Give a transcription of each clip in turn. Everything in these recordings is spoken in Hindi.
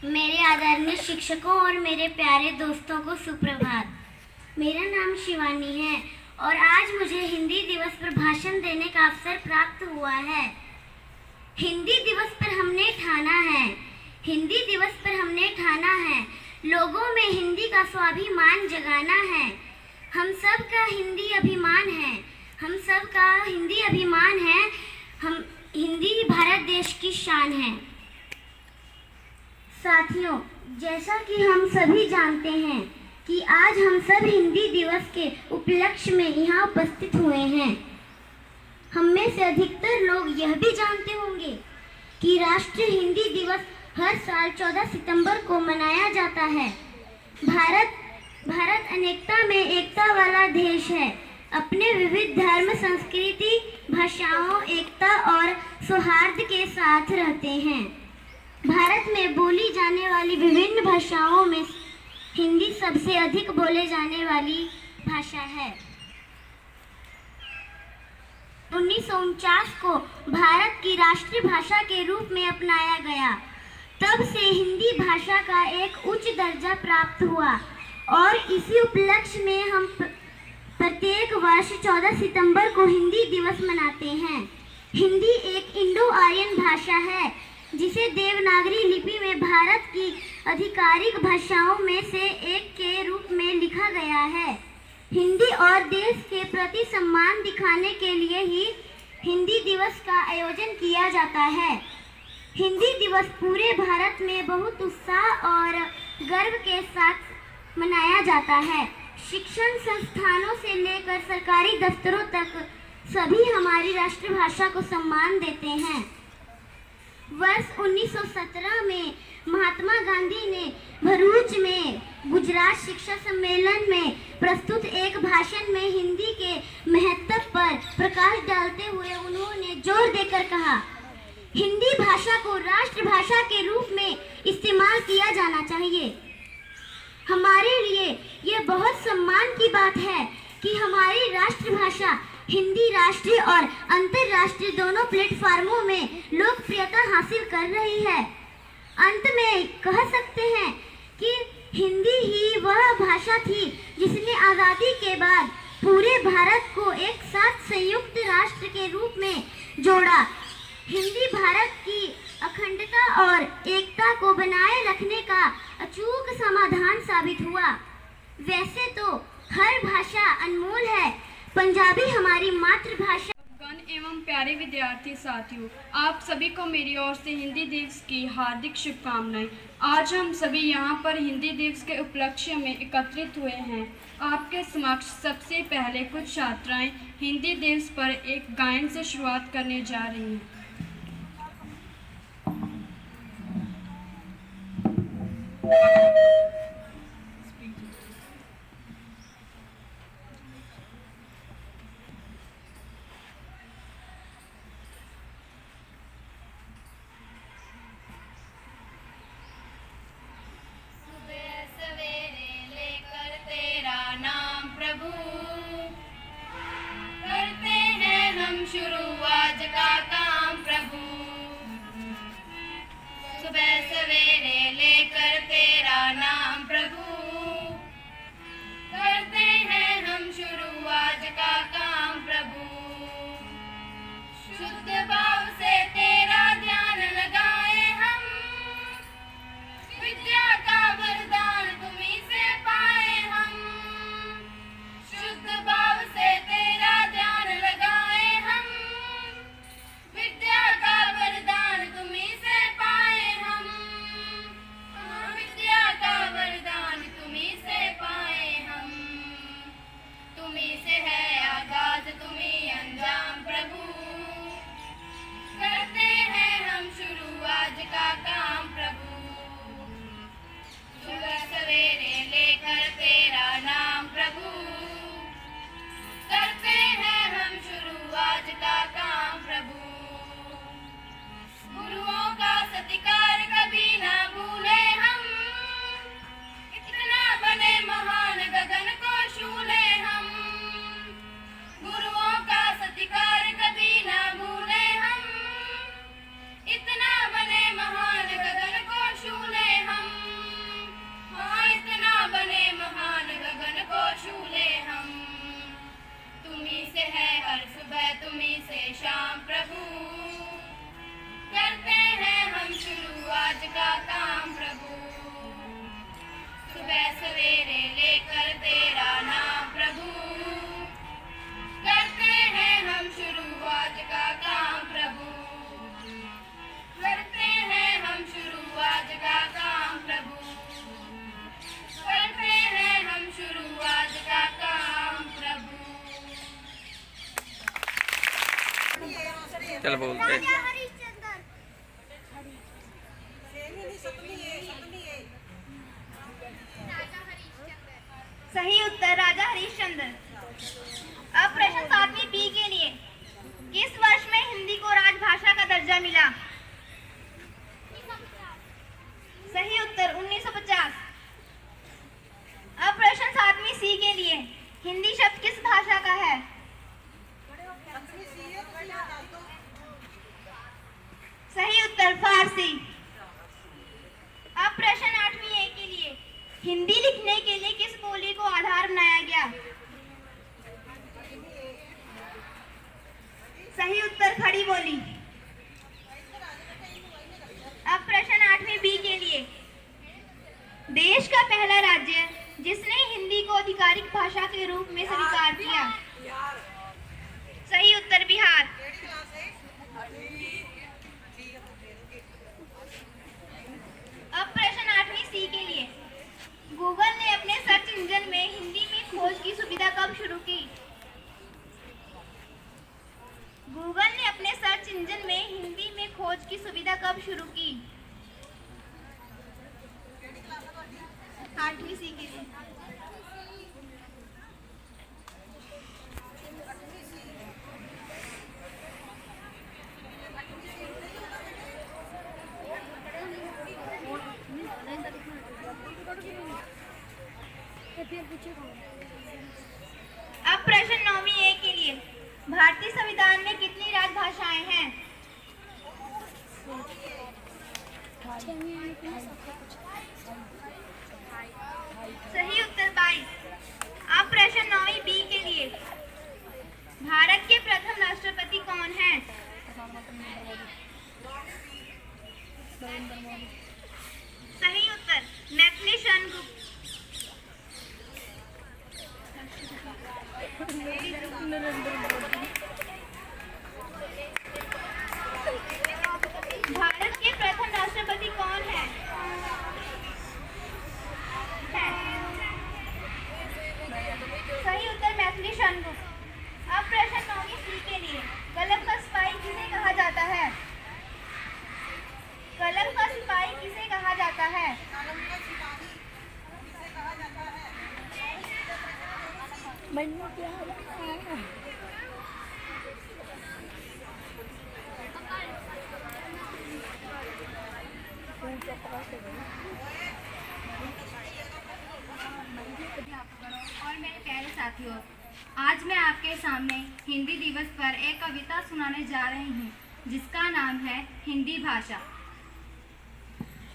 मेरे आदरणीय शिक्षकों और मेरे प्यारे दोस्तों को सुप्रभात। मेरा नाम शिवानी है और आज मुझे हिंदी दिवस पर भाषण देने का अवसर प्राप्त हुआ है। हिंदी दिवस पर हमने ठाना है लोगों में हिंदी का स्वाभिमान जगाना है। हम सब का हिंदी अभिमान है। हम हिंदी भारत देश की शान है। साथियों, जैसा कि हम सभी जानते हैं कि आज हम सब हिंदी दिवस के उपलक्ष्य में यहाँ उपस्थित हुए हैं। हम में से अधिकतर लोग यह भी जानते होंगे कि राष्ट्रीय हिंदी दिवस हर साल 14 सितंबर को मनाया जाता है। भारत अनेकता में एकता वाला देश है। अपने विविध धर्म, संस्कृति, भाषाओं, एकता और सौहार्द के साथ रहते हैं। भारत में बोली जाने वाली विभिन्न भाषाओं में हिंदी सबसे अधिक बोले जाने वाली भाषा है। 1949 को भारत की राष्ट्रीय भाषा के रूप में अपनाया गया। तब से हिंदी भाषा का एक उच्च दर्जा प्राप्त हुआ और इसी उपलक्ष्य में हम प्रत्येक वर्ष 14 सितंबर को हिंदी दिवस मनाते हैं। हिंदी एक इंडो आर्यन भाषा है जिसे देवनागरी लिपि में भारत की आधिकारिक भाषाओं में से एक के रूप में लिखा गया है। हिंदी और देश के प्रति सम्मान दिखाने के लिए ही हिंदी दिवस का आयोजन किया जाता है। हिंदी दिवस पूरे भारत में बहुत उत्साह और गर्व के साथ मनाया जाता है। शिक्षण संस्थानों से लेकर सरकारी दफ्तरों तक सभी हमारी राष्ट्रभाषा को सम्मान देते हैं। वर्ष 1917 में महात्मा गांधी ने भरूच में गुजरात शिक्षा सम्मेलन में प्रस्तुत एक भाषण में हिंदी के महत्व पर प्रकाश डालते हुए उन्होंने जोर देकर कहा, हिंदी भाषा को राष्ट्रभाषा के रूप में इस्तेमाल किया जाना चाहिए। हमारे लिए यह बहुत सम्मान की बात है कि हमारी राष्ट्रभाषा हिंदी राष्ट्रीय और अंतर्राष्ट्रीय दोनों प्लेटफार्मों में लोकप्रियता हासिल कर रही है। अंत में कह सकते हैं कि हिंदी ही वह भाषा थी जिसने आज़ादी के बाद पूरे भारत को एक साथ संयुक्त राष्ट्र के रूप में जोड़ा। हिंदी भारत की अखंडता और एकता को बनाए रखने का अचूक समाधान साबित हुआ। वैसे तो हर भाषा अनमोल है, पंजाबी हमारी मातृभाषा। गण एवं प्यारे विद्यार्थी साथियों, आप सभी को मेरी ओर से हिंदी दिवस की हार्दिक शुभकामनाएं। आज हम सभी यहाँ पर हिंदी दिवस के उपलक्ष्य में एकत्रित हुए हैं। आपके समक्ष सबसे पहले कुछ छात्राएं हिंदी दिवस पर एक गायन से शुरुआत करने जा रही हैं। शुरू आज का काम प्रभु, सुबह सवेरे लेकर तेरा नाम प्रभु, करते हैं हम शुरू आज का काम प्रभु। शुद्ध भाव से तेरा ध्यान लगाए हम, विद्या का वरदान तुम्हीं से पाए हम। शुद्ध भाव से तेरा ध्यान लगाए हम, विद्या का वरदान तुम्हीं से पाए हम। विद्या का वरदान तुम्हीं से पाए हम। तुम्हीं से है आगाज तुम्हीं अंजाम प्रभु, चल बोलते राजा हरिश्चंद्र। सही उत्तर राजा हरिश्चंद्र। अब प्रश्न 7वीं बी के लिए, किस वर्ष में हिंदी को राजभाषा का दर्जा मिला? सही उत्तर 1950। अब प्रश्न 7वीं सी के लिए, हिंदी शब्द किस भाषा का है? सही उत्तर फारसी। अब प्रश्न 8वीं ए के लिए, हिंदी लिखने के लिए किस बोली को आधार बनाया गया? सही उत्तर खड़ी बोली। अब प्रश्न 8वीं बी के लिए, देश का पहला राज्य जिसने हिंदी को आधिकारिक भाषा के रूप में स्वीकार किया? सही उत्तर बिहार। अब प्रश्न 8वीं सी के लिए, गूगल ने अपने सर्च इंजन में हिंदी में खोज की सुविधा कब शुरू की? गूगल ने अपने सर्च इंजन में हिंदी में खोज की सुविधा कब शुरू की? 8वीं सी के लिए। अब प्रश्न 9वीं ए के लिए, भारतीय संविधान में कितनी राजभाषाएं हैं? सही उत्तर 22। अब प्रश्न 9वीं बी के लिए, भारत के प्रथम राष्ट्रपति कौन हैं? सही उत्तर मैथिली शरण। भारत के प्रथम राष्ट्रपति कौन है? सही उत्तर मैथिली शरण। अब प्रश्न 9वीं सी के लिए, कलम का सिपाही किसे कहा जाता है? कलम का सिपाही किसे कहा जाता है? और मेरे प्यारे साथियों, आज मैं आपके सामने हिंदी दिवस पर एक कविता सुनाने जा रही हूँ जिसका नाम है हिंदी भाषा।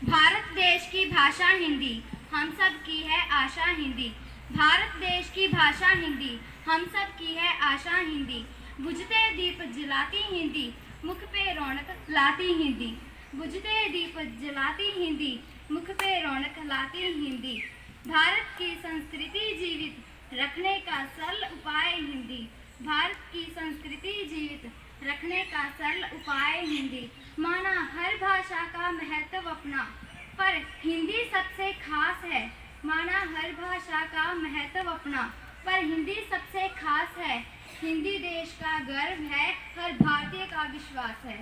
भारत देश की भाषा हिंदी, हम सब की है आशा हिंदी। भारत देश की भाषा हिंदी, हम सब की है आशा हिंदी। बुझते दीप जलाती हिंदी, मुख पे रौनक लाती हिंदी। बुझते दीप जलाती हिंदी, मुख पे रौनक लाती हिंदी। भारत की संस्कृति जीवित रखने का सरल उपाय हिंदी। भारत की संस्कृति जीवित रखने का सरल उपाय हिंदी। माना हर भाषा का महत्व अपना, पर हिंदी सबसे खास है। माना हर भाषा का महत्व अपना, पर हिंदी सबसे खास है। हिंदी देश का गर्व है, हर भारतीय का विश्वास है।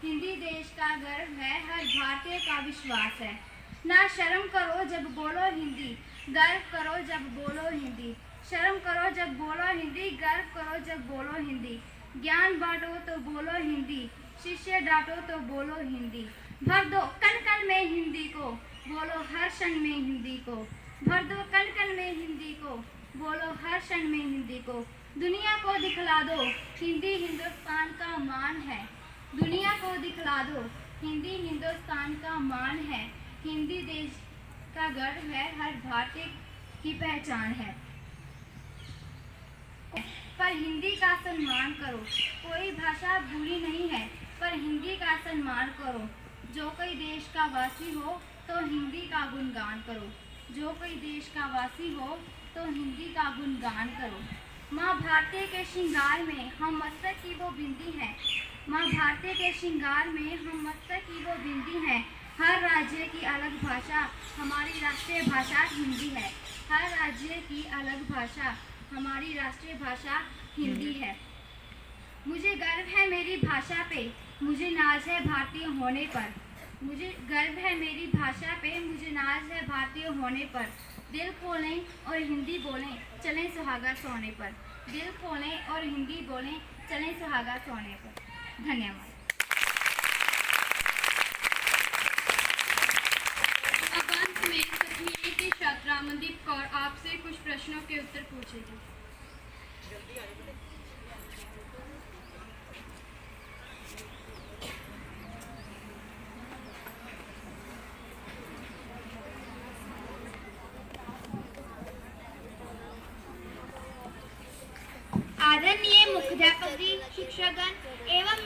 हिंदी देश का गर्व है, हर भारतीय का विश्वास है। ना शर्म करो जब बोलो हिंदी, गर्व करो जब बोलो हिंदी। शर्म करो जब बोलो हिंदी, गर्व करो जब बोलो हिंदी। ज्ञान बांटो तो बोलो हिंदी, शिष्य डांटो तो बोलो हिंदी। भर दो कण कण में हिंदी को, बोलो हर क्षण में हिंदी को। भर दो कण कण में हिंदी को, बोलो हर क्षण में हिंदी को। दुनिया को दिखला दो, हिंदी हिंदुस्तान का मान है। दुनिया को दिखला दो, हिंदी हिंदुस्तान का मान है। हिंदी देश का गर्व है, हर भारतीय की पहचान है। पर हिंदी का सम्मान करो, कोई भाषा बुरी नहीं है, पर हिंदी का सम्मान करो। जो कोई देश का वासी हो तो हिंदी का गुणगान करो। जो कोई देश का वासी हो तो हिंदी का गुणगान करो। माँ भारती के श्रृंगार में हम मस्तक की वो बिंदी हैं। माँ भारती के श्रृंगार में हम मस्तक की वो बिंदी हैं। हर राज्य की अलग भाषा, हमारी राष्ट्रीय भाषा हिंदी है। हर राज्य की अलग भाषा, हमारी राष्ट्रीय भाषा हिंदी है। मुझे गर्व है मेरी भाषा पे, मुझे नाज है भारतीय होने पर। मुझे गर्व है मेरी भाषा पे, मुझे नाज है भारतीय होने पर। दिल खोलें और हिंदी बोलें, चलें सुहागा सोने पर। दिल खोलें और हिंदी बोलें, चलें सुहागा सोने पर। धन्यवाद। अब अंत में 7वीं की छात्रा अमनदीप कौर आपसे कुछ प्रश्नों के उत्तर पूछेगी। आदरणीय मुख्याध्यापक जी, शिक्षकगण एवं